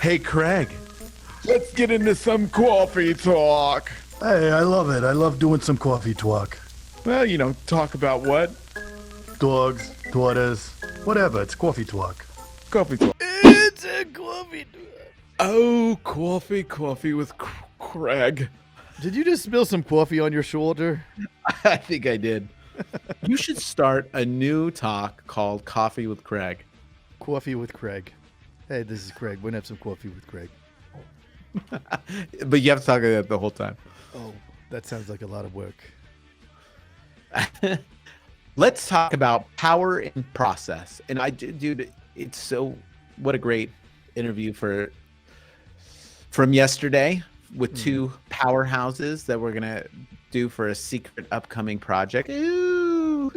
Hey, Craig, let's get into some coffee talk. Hey, I love it. I love doing some coffee talk. Well, talk about what? Dogs, daughters, whatever. It's coffee talk. Coffee talk. It's a coffee. Oh, coffee with Craig. Did you just spill some coffee on your shoulder? I think I did. You should start a new talk called Coffee with Craig. Coffee with Craig. Hey, this is Craig. We're gonna have some coffee with Craig. But you have to talk about that the whole time. Oh, that sounds like a lot of work. Let's talk about power in process. And dude, it's so, what a great interview from yesterday with two powerhouses that we're going to do for a secret upcoming project. Ooh,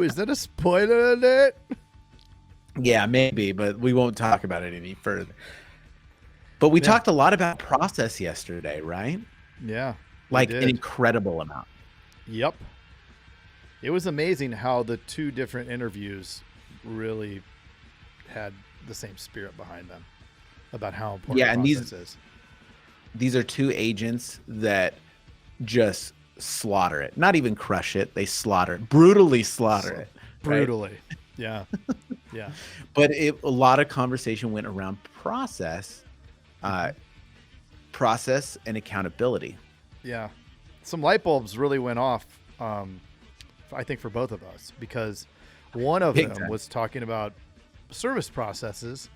is that a spoiler alert? Yeah, maybe, but we won't talk about it any further. But we talked a lot about process yesterday, right? Yeah. Like an incredible amount. Yep. It was amazing how the two different interviews really had the same spirit behind them about how important process is. These are two agents that just slaughter it. Not even crush it. They slaughter it. Brutally slaughter it. Brutally. Right? Yeah. Yeah. But a lot of conversation went around process and accountability. Yeah. Some light bulbs really went off, I think, for both of us, because one of them was talking about service processes,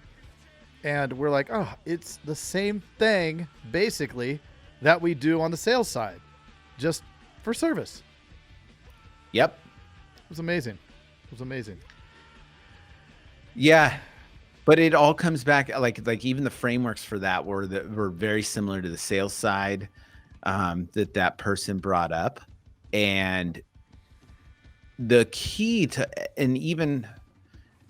and we're like, oh, it's the same thing, basically, that we do on the sales side, just for service. Yep. It was amazing. It was amazing. Yeah. But it all comes back, like even the frameworks for that were very similar to the sales side that person brought up. And the key to, and even,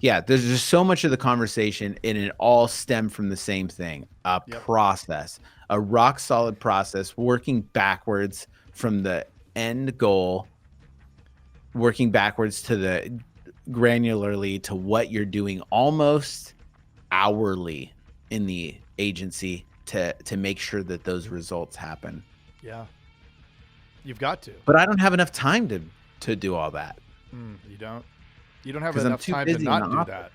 there's just so much of the conversation, and it all stemmed from the same thing, process, a rock solid process, working backwards from the end goal, working backwards to the granularly to what you're doing almost hourly in the agency to make sure that those results happen. Yeah. You've got to. But I don't have enough time to do all that. You don't? You don't have enough time to not do that.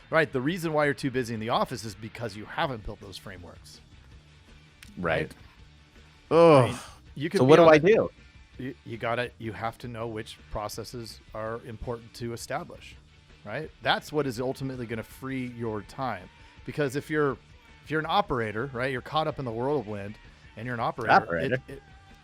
Right. The reason why you're too busy in the office is because you haven't built those frameworks. Right. Oh. I mean, so what do I do? You have to know which processes are important to establish, right? That's what is ultimately going to free your time. Because if you're an operator, right, you're caught up in the whirlwind, and you're an operator.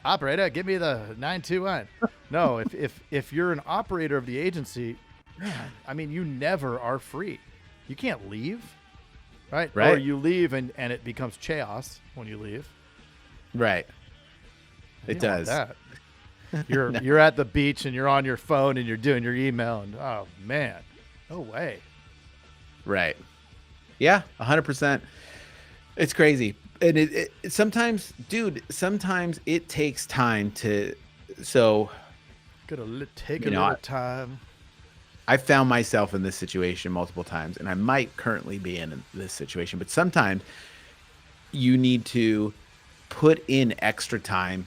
Operator, give me the 921. No, if you're an operator of the agency, man, I mean, you never are free. You can't leave, right? Or you leave and it becomes chaos when you leave. Right. It does. That. You're at the beach and you're on your phone and you're doing your email and oh man, no way. Right. Yeah, 100%. It's crazy. And it sometimes, dude, it takes time to, so. Gotta take a little time. I found myself in this situation multiple times, and I might currently be in this situation, but sometimes you need to put in extra time,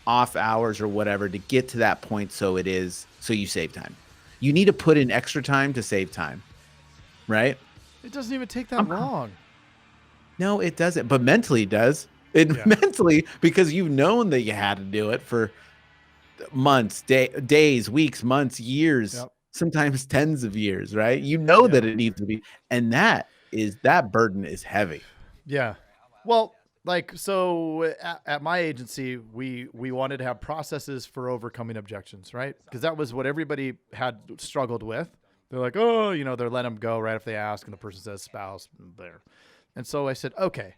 off hours or whatever, to get to that point so you save time. You need to put in extra time to save time, right? It doesn't even take that long. No, it doesn't. But mentally it does. Mentally, because you've known that you had to do it for months, days, weeks, months, years, sometimes tens of years, right? You know that it needs to be. And that burden is heavy. Yeah. Well, so at my agency, we wanted to have processes for overcoming objections, right? Because that was what everybody had struggled with. They're like, oh, they're letting them go right if they ask, and the person says spouse there. And so I said, okay,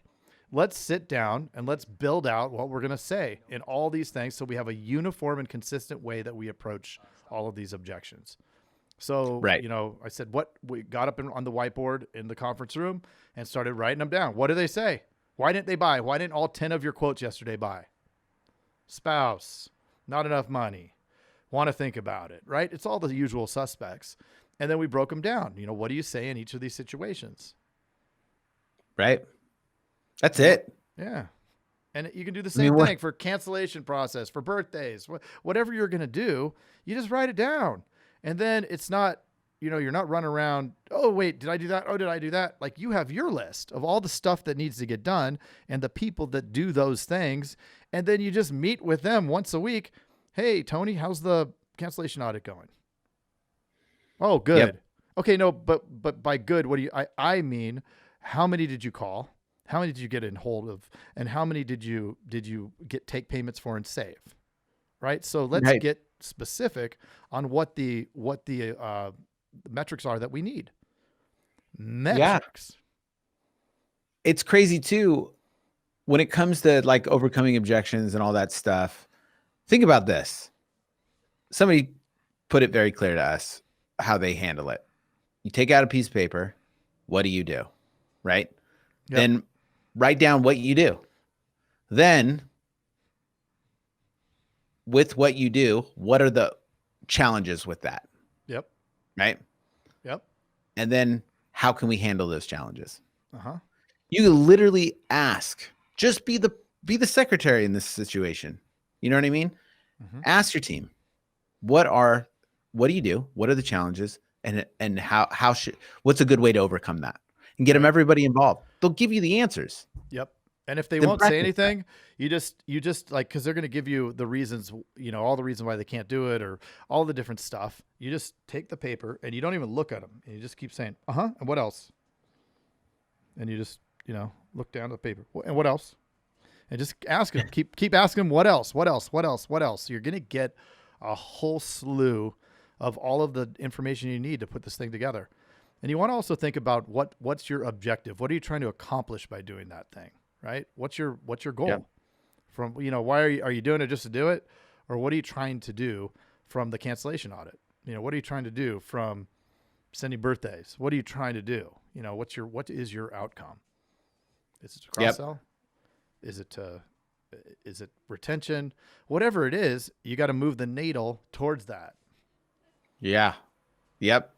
let's sit down and let's build out what we're going to say in all these things so we have a uniform and consistent way that we approach all of these objections. So, I said, what we got up on the whiteboard in the conference room and started writing them down. What do they say? Why didn't they buy? Why didn't all 10 of your quotes yesterday buy? Spouse, not enough money, want to think about it, right? It's all the usual suspects. And then we broke them down. What do you say in each of these situations? Right. That's it. Yeah. And you can do the I same mean, thing for cancellation process, for birthdays, whatever you're going to do, you just write it down. And then it's not, you're not running around, oh, wait, did I do that? Oh, did I do that? Like, you have your list of all the stuff that needs to get done and the people that do those things. And then you just meet with them once a week. Hey, Tony, how's the cancellation audit going? Oh, good. Yep. Okay, no, but by good, what do I mean, how many did you call? How many did you get in hold of? And how many did you take payments for and save? Right? So let's get specific on what the metrics are that we need. Metrics. Yeah. It's crazy too when it comes to like overcoming objections and all that stuff. Think about this. Somebody put it very clear to us how they handle it. You take out a piece of paper. What do? Right? Yep. Then write down what you do. Then with what you do, what are the challenges with that? Yep. Right? Yep. And then how can we handle those challenges? Uh-huh. You literally ask, just be the secretary in this situation. You know what I mean? Mm-hmm. Ask your team, what do you do? What are the challenges? And what's a good way to overcome that? And get them everybody involved. They'll give you the answers. Yep. And if they won't say anything, you just like, cause they're going to give you the reasons, all the reasons why they can't do it or all the different stuff. You just take the paper and you don't even look at them. And you just keep saying, and what else? And you just, look down at the paper. And what else? And just ask them, keep asking them, what else? You're going to get a whole slew of all of the information you need to put this thing together. And you want to also think about what's your objective? What are you trying to accomplish by doing that thing? Right? What's your goal? Yep. From, why are you doing it just to do it? Or what are you trying to do from the cancellation audit? What are you trying to do from sending birthdays? What are you trying to do? What is your outcome? Is it to cross sell? Yep. Is it retention? Whatever it is, you got to move the needle towards that. Yeah. Yep.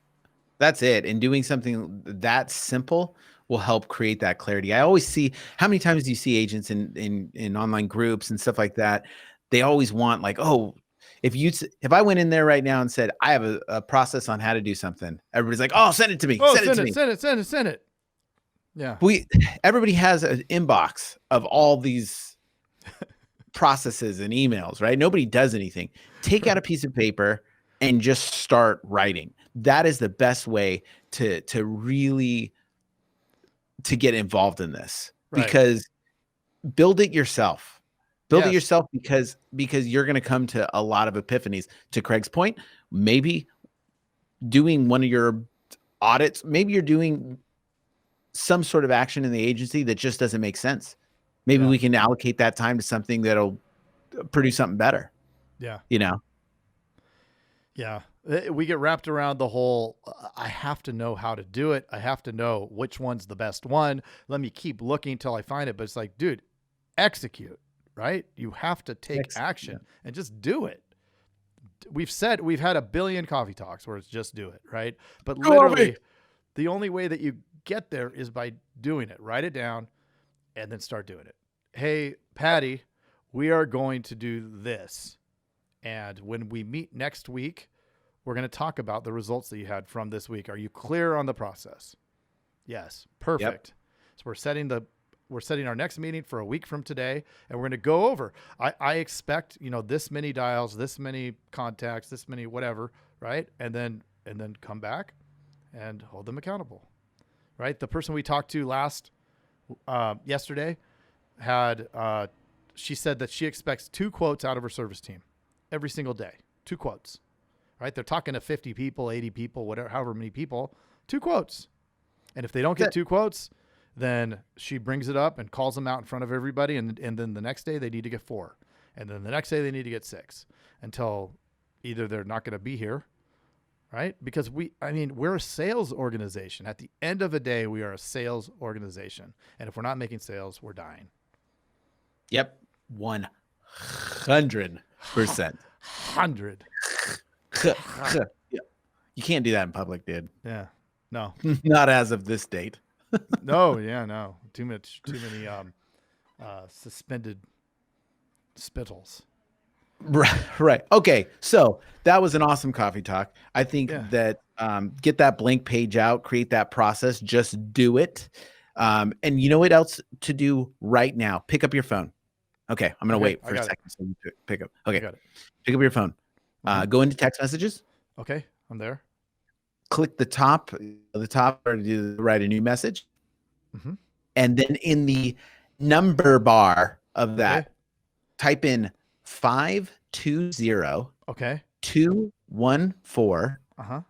That's it. And doing something that simple will help create that clarity. I always see, how many times do you see agents in online groups and stuff like that? They always want like, oh, if I went in there right now and said, I have a process on how to do something, everybody's like, oh, send it to me. Oh, send it. Yeah. Everybody has an inbox of all these processes and emails, right? Nobody does anything. Take out a piece of paper and just start writing. That is the best way to really get involved in this, because build it yourself. Build it yourself because you're going to come to a lot of epiphanies. To Craig's point, maybe doing one of your audits, maybe you're doing some sort of action in the agency that just doesn't make sense. Maybe we can allocate that time to something that'll produce something better. Yeah. Yeah. We get wrapped around the whole, I have to know how to do it. I have to know which one's the best one. Let me keep looking till I find it. But it's like, dude, execute, right? You have to take action and just do it. We've had 1 billion coffee talks where it's just do it, right? But literally the only way that you get there is by doing it. Write it down and then start doing it. Hey, Patty, we are going to do this. And when we meet next week, we're going to talk about the results that you had from this week. Are you clear on the process? Yes. Perfect. Yep. So we're setting our next meeting for a week from today, and we're going to go over. I expect, this many dials, this many contacts, this many whatever, right? And then come back and hold them accountable, right? The person we talked to yesterday had, she said that she expects 2 quotes out of her service team every single day. 2 quotes. Right? They're talking to 50 people, 80 people, whatever, however many people, 2 quotes. And if they don't get 2 quotes, then she brings it up and calls them out in front of everybody. And then the next day they need to get 4. And then the next day they need to get 6 until either they're not going to be here. Right? Because we're a sales organization. At the end of the day, we are a sales organization. And if we're not making sales, we're dying. Yep. 100%. 100. You can't do that in public, dude. Yeah. No. Not as of this date. No, yeah, no. Too many suspended spittles. Right. Okay. So that was an awesome coffee talk. I think Yeah. that get that blank page out, create that process, just do it. And you know what else to do right now? Pick up your phone. Okay. I'm going to Okay, wait I for a got it. second. So you pick up. I Okay. got it. Pick up your phone. Mhm. Go into text messages. Okay, I'm there. Click the top or write a new message. Mhm. And then in the number bar of that, Okay. type in 520 Okay. 214 Uh-huh.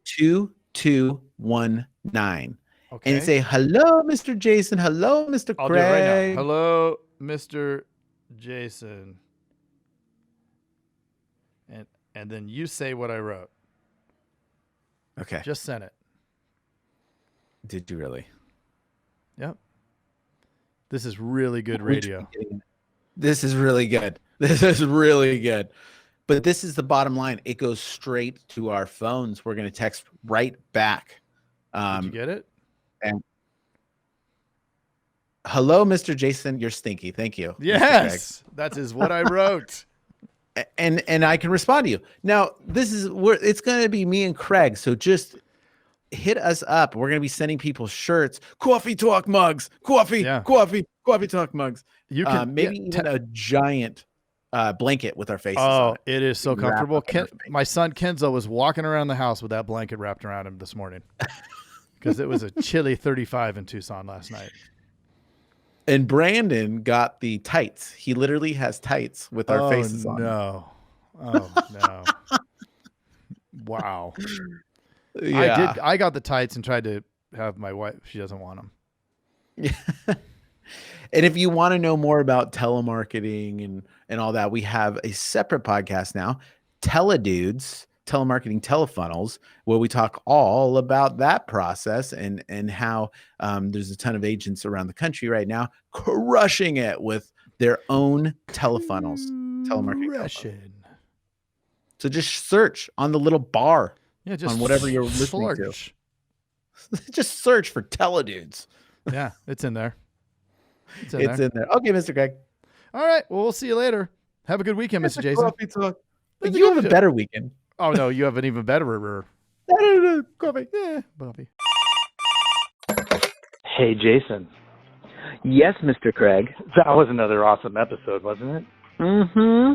2219 and Okay. say, hello, Mr. Jason. Hello, Mr. I'll do it right now. Craig. Hello, Mr. Jason. And then you say what I wrote. Okay. Just send it. Did you really? Yep. This is really good radio. This is really good. This is really good. But this is the bottom line. It goes straight to our phones. We're going to text right back. Did you get it? And hello, Mr. Jason. You're stinky. Thank you. Mr. Yes. That is what I wrote. And I can respond to you. Now, this is where it's going to be me and Craig. So just hit us up. We're going to be sending people shirts, coffee talk mugs, coffee talk mugs. You can maybe even a giant blanket with our faces on it. It is so Wrap comfortable. up in our face. My son Kenzo was walking around the house with that blanket wrapped around him this morning because it was a chilly 35 in Tucson last night. And Brandon got the tights. He literally has tights with our faces on. Oh no! Wow. Yeah. I got the tights and tried to have my wife. She doesn't want them. And if you want to know more about telemarketing and all that, we have a separate podcast now, Teledudes, Telemarketing Telefunnels, where we talk all about that process and how there's a ton of agents around the country right now crushing it with their own telefunnels, telemarketing telefunnels. So just search on the little bar on whatever you're listening to. Just search for Teledudes. Yeah, it's in there. It's in there. Okay, Mr. Craig. All right. Well, we'll see you later. Have a good weekend, Mr. Jason. You have a better weekend. Oh, no, you have an even better Coffee. Yeah, Bobby. Hey, Jason. Yes, Mr. Craig. That was another awesome episode, wasn't it? Mm-hmm.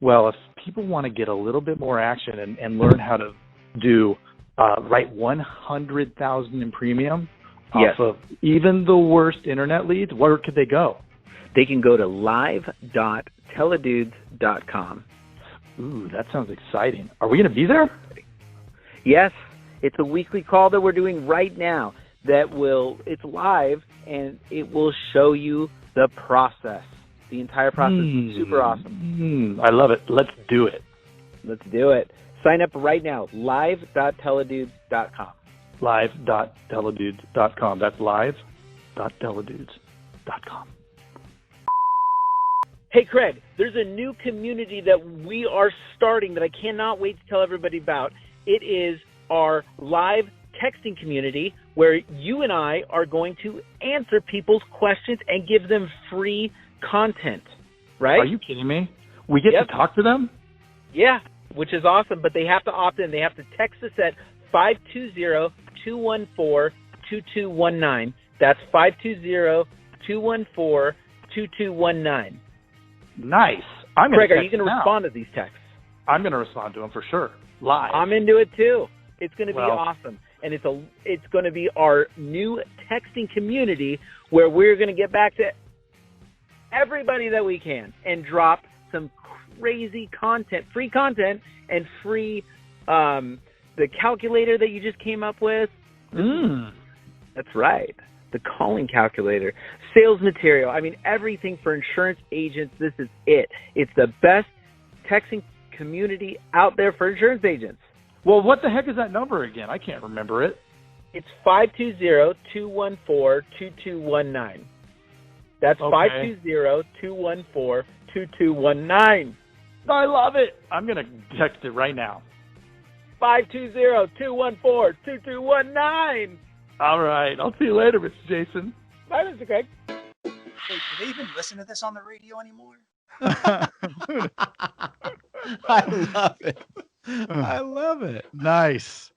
Well, if people want to get a little bit more action and learn how to do write 100,000 in premium off of even the worst internet leads, where could they go? They can go to live.teledudes.com. Ooh, that sounds exciting. Are we going to be there? Yes, it's a weekly call that we're doing right now it's live and it will show you the process. The entire process is super awesome. I love it. Let's do it. Let's do it. Sign up right now, live.teledudes.com. Live.teledudes.com. That's live.teledudes.com. Hey, Craig, there's a new community that we are starting that I cannot wait to tell everybody about. It is our live texting community where you and I are going to answer people's questions and give them free content, right? Are you kidding me? We get to talk to them? Yeah, which is awesome, but they have to opt in. They have to text us at 520-214-2219. That's 520-214-2219. Nice. Craig, are you going to respond to these texts? I'm going to respond to them for sure. Live. I'm into it too. It's going to be awesome. And it's going to be our new texting community where we're going to get back to everybody that we can and drop some crazy content, free content, and free the calculator that you just came up with. That's right. The calling calculator, sales material. I mean, everything for insurance agents. This is it. It's the best texting community out there for insurance agents. Well, what the heck is that number again? I can't remember it. It's 520-214-2219. That's 520-214-2219. I love it. I'm going to text it right now. 520-214-2219. All right. I'll see you later, Mr. Jason. Bye, Mr. Craig. Wait, do they even listen to this on the radio anymore? I love it. I love it. Nice.